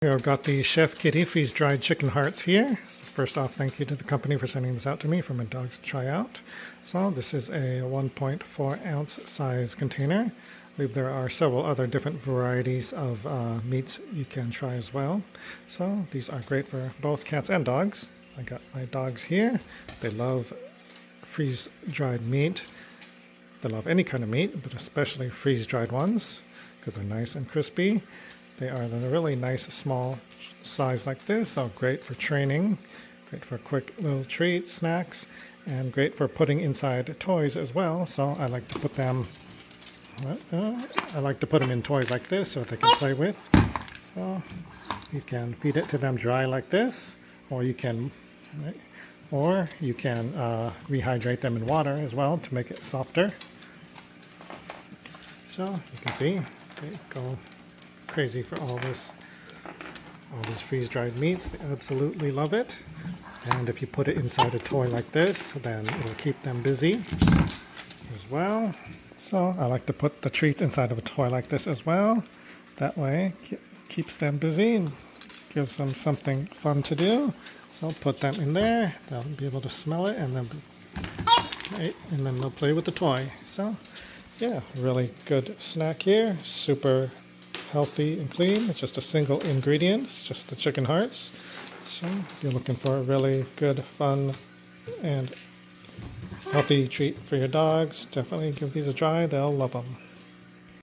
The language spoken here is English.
Here I've got the Chef Kitty freeze-dried chicken hearts here. So first off, thank you to the company for sending this out to me for my dogs to try out. So this is a 1.4 ounce size container. I believe there are several other different varieties of meats you can try as well. So these are great for both cats and dogs. I got my dogs here. They love freeze-dried meat. They love any kind of meat, but especially freeze-dried ones because they're nice and crispy. They are a really nice small size like this, so great for training, great for quick little treats, snacks, and great for putting inside toys as well. So I like to put them in toys like this so they can play with. So you can feed it to them dry like this, or you can rehydrate them in water as well to make it softer. So you can see they go crazy for all these freeze-dried meats. They absolutely love it. And if you put it inside a toy like this, then it'll keep them busy as well. So I like to put the treats inside of a toy like this as well. That way it keeps them busy and gives them something fun to do. So put them in there. They'll be able to smell it and then they'll play with the toy. So yeah, really good snack here. Super healthy and clean. It's just a single ingredient. It's just the chicken hearts. So if you're looking for a really good, fun, and healthy treat for your dogs, definitely give these a try. They'll love them.